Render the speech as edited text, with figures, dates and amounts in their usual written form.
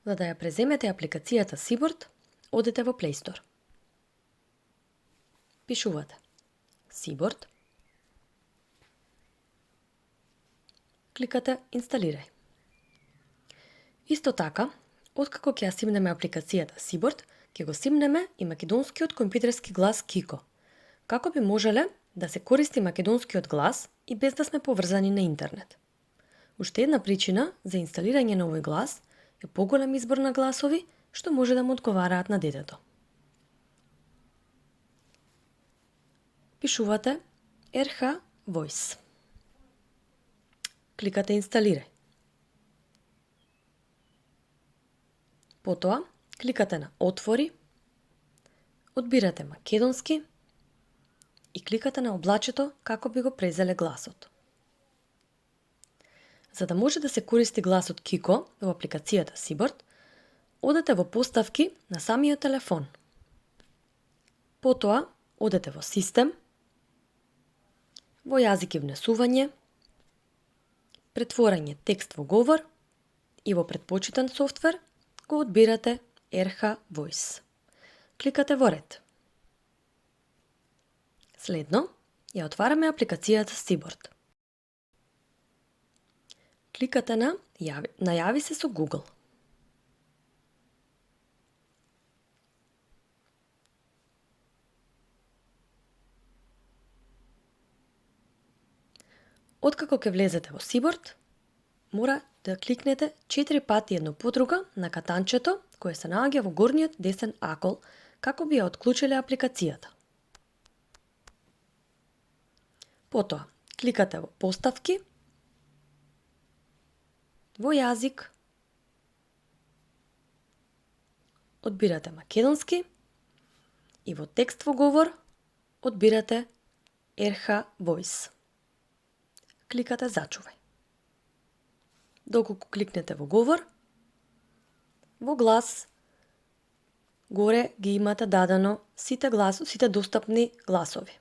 За да ја преземете апликацијата Seaboard, одете во Play Store. Пишувате Seaboard, кликате Инсталирај. Исто така, откако ќе ја симнеме апликацијата Seaboard, ќе го симнеме и македонскиот компјутерски глас Kiko. Како би можеле да се користи македонскиот глас и без да сме поврзани на интернет? Уште една причина за инсталирање на овој глас е поголем избор на гласови што може да му одговараат на детето. Пишувате RH Voice. Кликате Инсталирај. Потоа, кликате на Отвори, одбирате македонски и кликате на облачето како би го презеле гласот. За да може да се користи гласот Kiko во апликацијата Seaboard, одете во поставки на самиот телефон. Потоа, одете во Систем, во Јазик и внесување, Претворање текст во говор и во предпочитан софтвер го одбирате RH Voice. Кликате во ред. Следно, ја отвараме апликацијата Seaboard. Кликате на Најави се со Google. Откако ќе влезете во Seaboard, мора да кликнете 4 пати едно по друга на катанчето кое се наоѓа во горниот десен акол како би ја отклучиле апликацијата. Потоа, кликате во Поставки, во Јазик, одбирате Македонски и во Текст во говор одбирате RH Voice. Кликате Зачувај. Доколку кликнете во говор, во глас, горе ги имате дадено сите достапни гласови.